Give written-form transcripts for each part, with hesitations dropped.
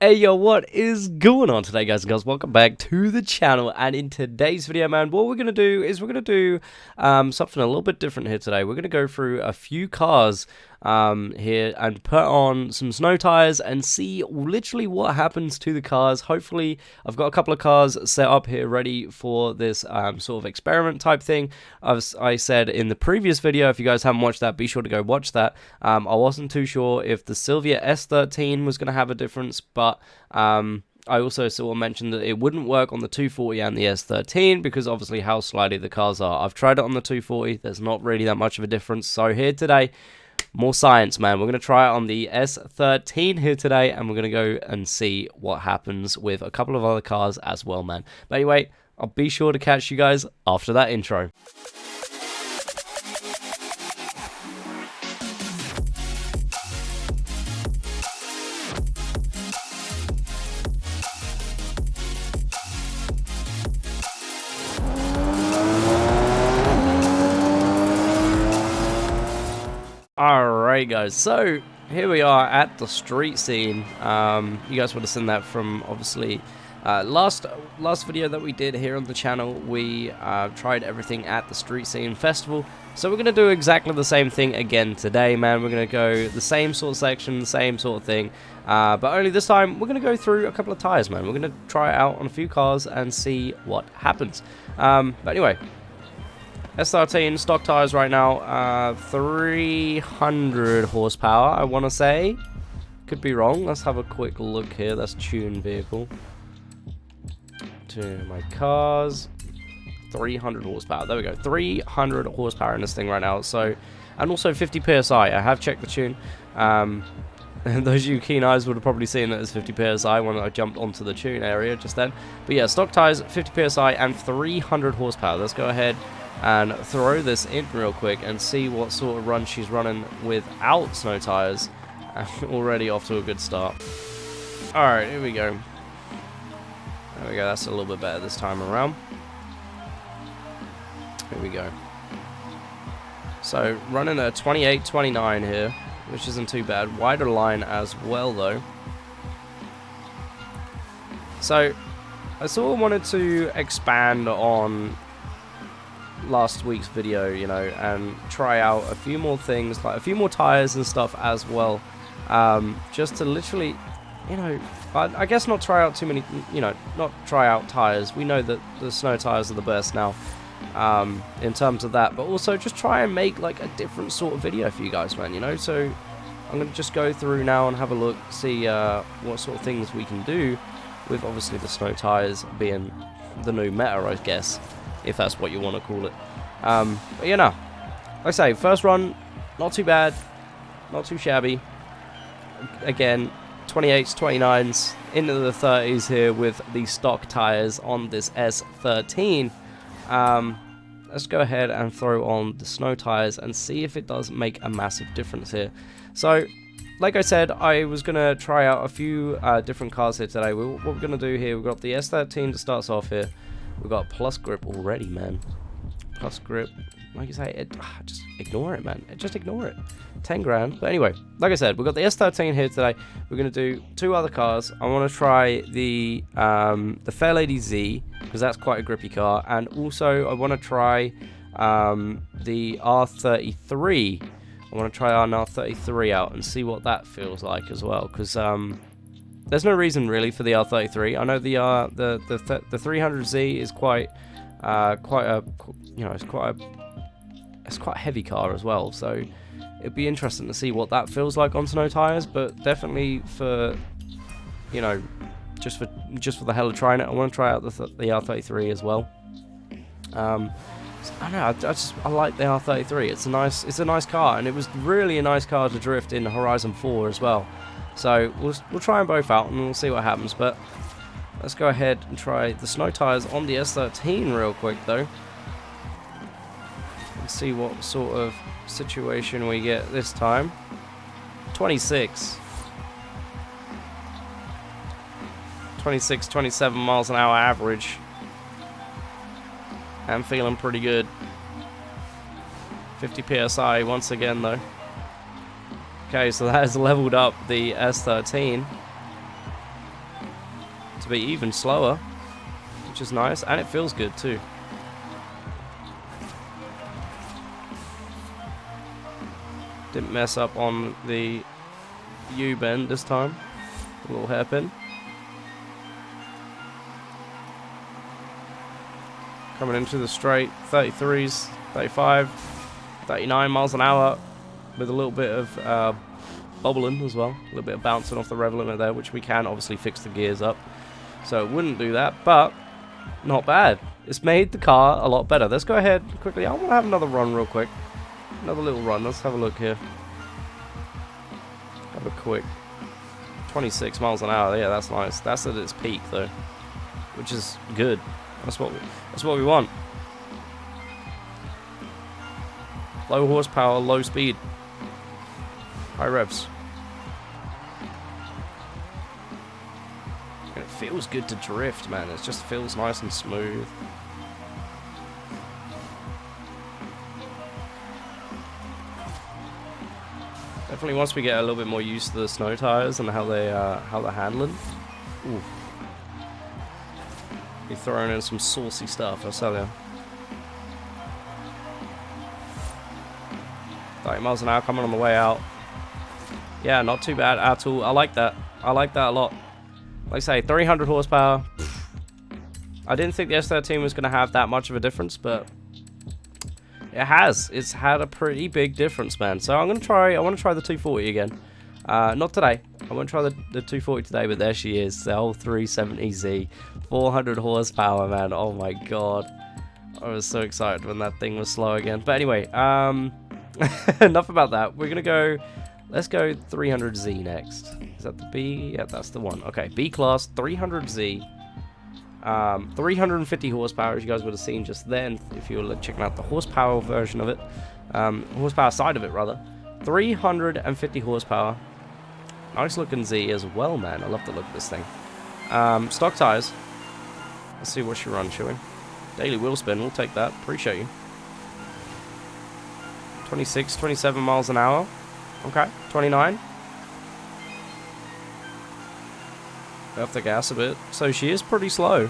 Hey yo, what is going on today, guys and girls? Welcome back to the channel. And in today's video, man, what we're gonna do is something a little bit different here today. We're gonna go through a few cars here and put on some snow tires and see literally what happens to the cars. Hopefully, I've got a couple of cars set up here ready for this sort of experiment type thing. As I said in the previous video, if you guys haven't watched that, be sure to go watch that. I wasn't too sure if the Silvia S13 was gonna have a difference, but I also sort of mentioned that it wouldn't work on the 240 and the S13 because obviously how slidey the cars are. I've tried it on the 240, there's not really that much of a difference. So here today, more science, man. We're going to try it on the S13 here today, and we're going to go and see what happens with a couple of other cars as well, man. But anyway, I'll be sure to catch you guys after that intro. Alright guys, so here we are at the street scene. You guys would have seen that from obviously last video that we did here on the channel. We tried everything at the street scene festival, so we're going to do exactly the same thing again today, man. We're going to go the same sort of section, the same sort of thing, but only this time we're going to go through a couple of tires, man. We're going to try it out on a few cars and see what happens. But anyway, S13 stock tires right now, 300 horsepower, I want to say. Could be wrong. Let's have a quick look here. That's tuned vehicle. To my cars. 300 horsepower. There we go. 300 horsepower in this thing right now. So, and also 50 psi. I have checked the tune. And those of you keen eyes would have probably seen that it's 50 psi when I jumped onto the tune area just then. But yeah, stock tires, 50 psi and 300 horsepower. Let's go ahead and throw this in real quick and see what sort of run she's running without snow tires. Already off to a good start. Alright, here we go. There we go, that's a little bit better this time around. Here we go. So, running a 28-29 here, which isn't too bad. Wider line as well, though. So, I sort of wanted to expand on last week's video, you know, and try out a few more things, like a few more tires and stuff as well, just to literally, you know, I guess not try out too many, you know, not try out tires. We know that the snow tires are the best now, in terms of that, but also just try and make like a different sort of video for you guys, man, you know. So I'm gonna just go through now and have a look, see what sort of things we can do with obviously the snow tires being the new meta, I guess, if that's what you want to call it. But you know, like I say, first run, not too bad, not too shabby. Again, 28s, 29s, into the 30s here with the stock tires on this S13. Let's go ahead and throw on the snow tires and see if it does make a massive difference here. So, like I said, I was going to try out a few different cars here today. What we're going to do here, we've got the S13 that starts off here. We've got plus grip already, man. Plus grip. Like you say, just ignore it, man. Just ignore it. 10 grand. But anyway, like I said, we've got the S13 here today. We're going to do two other cars. I want to try the Fair Lady Z, because that's quite a grippy car. And also, I want to try the R33. I want to try our R33 out and see what that feels like as well. Because there's no reason really for the R33. I know the 300Z is quite a, you know, it's quite a heavy car as well. So it'd be interesting to see what that feels like on snow tires. But definitely for, you know, just for the hell of trying it, I want to try out the R33 as well. I don't know. I like the R33. It's a nice car, and it was really a nice car to drift in Horizon 4 as well. So we'll try them both out and we'll see what happens. But let's go ahead and try the snow tires on the S13 real quick though, and see what sort of situation we get this time. 26, 27 miles an hour average. I'm feeling pretty good. 50 psi once again though. Okay, so that has leveled up the S13. to be even slower, which is nice, and it feels good too. Didn't mess up on the U-bend this time. A little hairpin. Coming into the straight, 33s, 35, 39 miles an hour with a little bit of bubbling as well. A little bit of bouncing off the rev limiter there, which we can obviously fix the gears up. So it wouldn't do that, but not bad. It's made the car a lot better. Let's go ahead quickly. I want to have another run real quick. Another little run. Let's have a look here. Have a quick 26 miles an hour. Yeah, that's nice. That's at its peak though, which is good. That's what we want. Low horsepower, low speed, high revs. And it feels good to drift, man. It just feels nice and smooth. Definitely once we get a little bit more used to the snow tires and how they're handling. Ooh. Be throwing in some saucy stuff, I'll tell you. 30 miles an hour coming on the way out. Yeah, not too bad at all. I like that. I like that a lot. Like I say, 300 horsepower. I didn't think the S13 was going to have that much of a difference, but it has. It's had a pretty big difference, man. So I want to try the 240 again. Not today. I won't try the 240 today, but there she is. The whole 370Z. 400 horsepower, man. Oh my god. I was so excited when that thing was slow again. But anyway, enough about that. We're going to go... Let's go 300Z next. Is that the B? Yeah, that's the one. Okay, B class, 300Z. 350 horsepower, as you guys would have seen just then, if you were checking out the horsepower version of it. Horsepower side of it, rather. 350 horsepower. Nice looking Z as well, man. I love the look of this thing. Stock tires. Let's see what she runs, shall we? Daily wheel spin, we'll take that. Appreciate you. 26, 27 miles an hour. Okay, 29. Off the gas a bit. So she is pretty slow.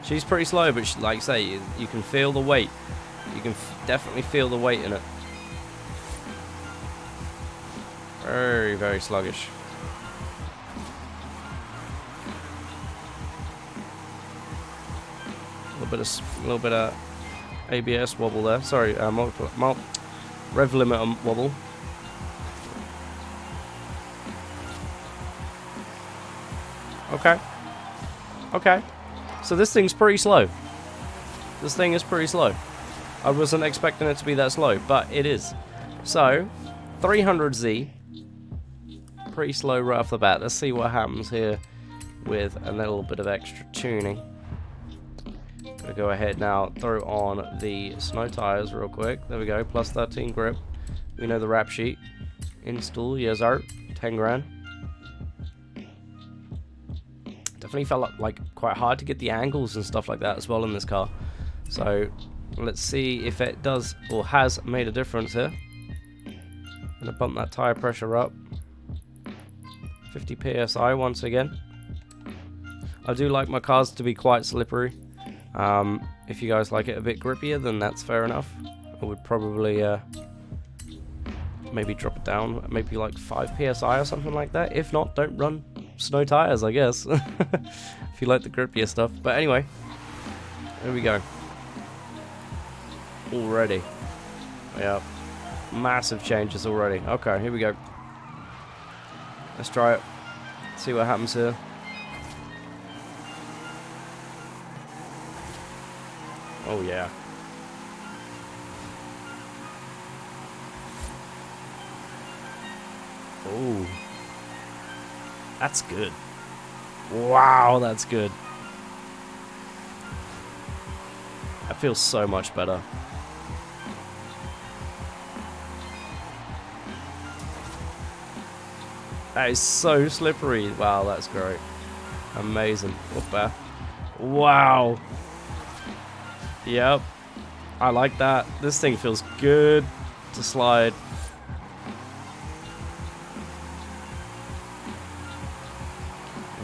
She's pretty slow, but she, like I say, you can feel the weight. You can definitely feel the weight in it. Very, very sluggish. A little bit of ABS wobble there. Sorry, rev limiter wobble. Okay. Okay. So this thing's pretty slow. This thing is pretty slow. I wasn't expecting it to be that slow, but it is. So, 300Z. Pretty slow right off the bat. Let's see what happens here with a little bit of extra tuning. Gonna go ahead now, throw on the snow tires real quick. There we go, plus 13 grip. We know the rap sheet. Install, yes sir, 10 grand. Definitely felt like quite hard to get the angles and stuff like that as well in this car. So let's see if it does or has made a difference here. Gonna bump that tire pressure up. 50 psi once again. I do like my cars to be quite slippery. If you guys like it a bit grippier, then that's fair enough. I would probably maybe drop it down, maybe like 5 psi or something like that. If not, don't run snow tires, I guess. If you like the grippier stuff. But anyway, there we go. Already. Yeah. Massive changes already. Okay, here we go. Let's try it. See what happens here. Oh yeah. Oh. That's good. Wow, that's good. That feels so much better. That is so slippery. Wow, that's great. Amazing. Whoop. Wow. Yep. I like that. This thing feels good to slide.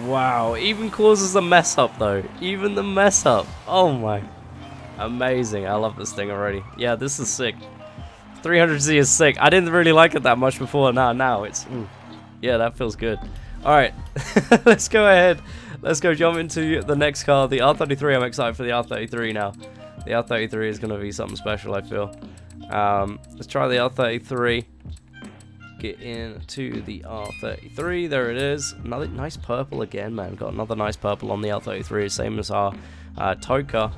Wow, even causes a mess up though. Even the mess up. Oh my. Amazing. I love this thing already. Yeah, this is sick. 300Z is sick. I didn't really like it that much before. Now it's... Yeah, that feels good. Alright. Let's go ahead. Let's go jump into the next car. The R33. I'm excited for the R33 now. The R33 is going to be something special, I feel. Let's try the R33. Get into the R33. There it is. Another nice purple again, man. Got another nice purple on the R33. Same as our tow car.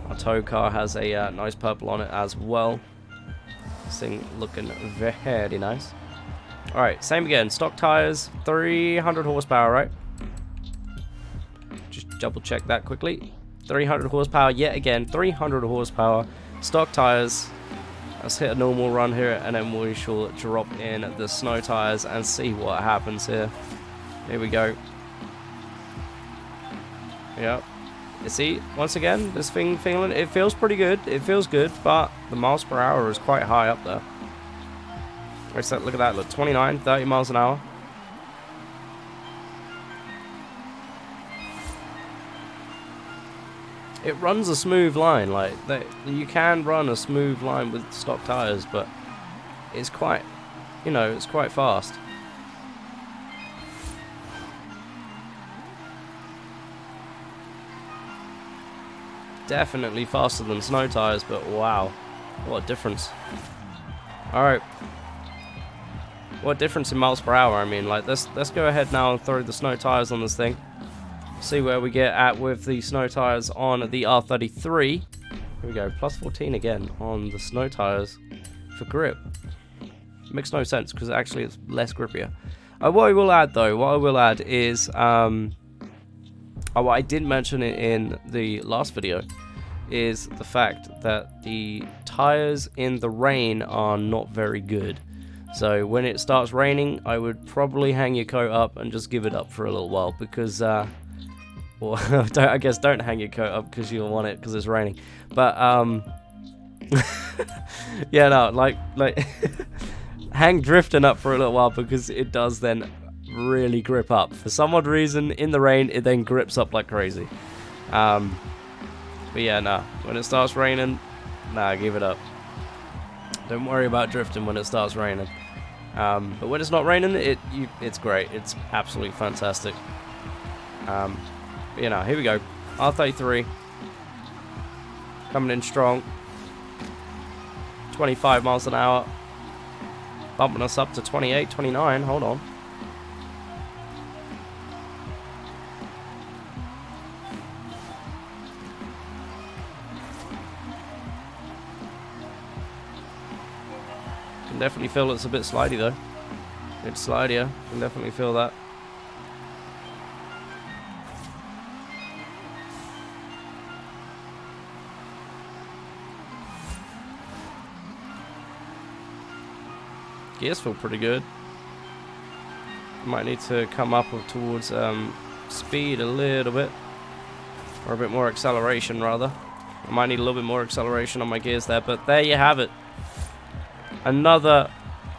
Our tow car has a nice purple on it as well. This thing looking very nice. Alright, same again. Stock tires, 300 horsepower, right? Just double check that quickly. 300 horsepower yet again. 300 horsepower. Stock tires. Let's hit a normal run here, and then we shall drop in the snow tires and see what happens here. Here we go. Yep. You see, once again, this thing feeling, it feels pretty good. It feels good, but the miles per hour is quite high up there. Look at that, look, 29, 30 miles an hour. It runs a smooth line, like, you can run a smooth line with stock tires, but it's quite, you know, it's quite fast. Definitely faster than snow tires, but wow, what a difference. Alright. What a difference in miles per hour, I mean, like, let's go ahead now and throw the snow tires on this thing. See where we get at with the snow tires on the R33. Here we go, plus 14 again on the snow tires for grip. Makes no sense, because actually it's less grippier. What I will add, though, is, what I didn't mention it in the last video, is the fact that the tires in the rain are not very good. So when it starts raining, I would probably hang your coat up and just give it up for a little while, because, well, I guess don't hang your coat up because you'll want it because it's raining. But, yeah, no, like, hang drifting up for a little while, because it does then really grip up. For some odd reason, in the rain, it then grips up like crazy. But yeah, nah, when it starts raining, nah, give it up. Don't worry about drifting when it starts raining. But when it's not raining, it's great. It's absolutely fantastic. But you know, here we go. R33 coming in strong. 25 miles an hour. Bumping us up to 28, 29. Hold on. Can definitely feel it's a bit slidey though. It's slidier. Can definitely feel that. Gears feel pretty good. Might need to come up towards speed a little bit, or a bit more acceleration rather. I might need a little bit more acceleration on my gears there, but there you have it. Another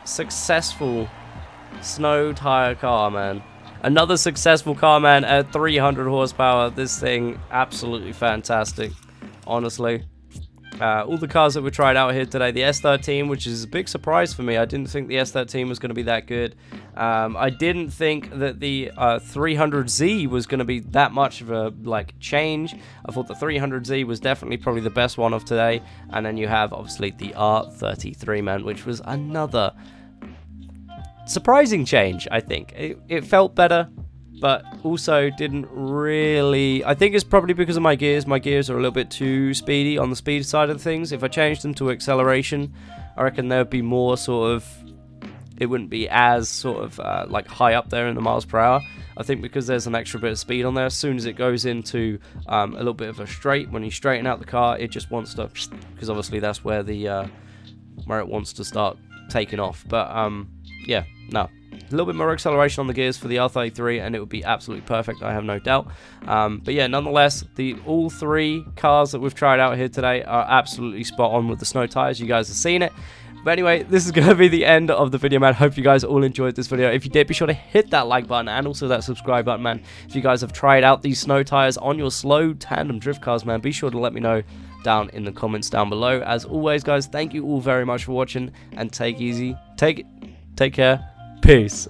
successful snow tire car, man. Another successful car, man, at 300 horsepower. This thing, absolutely fantastic, honestly. All the cars that we tried out here today, the S13, which is a big surprise for me. I didn't think the S13 was going to be that good. I didn't think that the 300Z was going to be that much of a change. I thought the 300Z was definitely probably the best one of today. And then you have obviously the R33, man, which was another surprising change. I think it felt better, but also didn't really. I think it's probably because of my gears. My gears are a little bit too speedy on the speed side of things. If I changed them to acceleration, I reckon there would be more sort of, it wouldn't be as sort of high up there in the miles per hour. I think because there's an extra bit of speed on there, as soon as it goes into a little bit of a straight, when you straighten out the car, it just wants to, because obviously that's where the where it wants to start taking off. But yeah, no. A little bit more acceleration on the gears for the R33 and it would be absolutely perfect, I have no doubt. But yeah, nonetheless, all three cars that we've tried out here today are absolutely spot on with the snow tires. You guys have seen it. But anyway, this is going to be the end of the video, man. Hope you guys all enjoyed this video. If you did, be sure to hit that like button and also that subscribe button, man. If you guys have tried out these snow tires on your slow tandem drift cars, man, be sure to let me know down in the comments down below. As always, guys, thank you all very much for watching, and take care. Peace.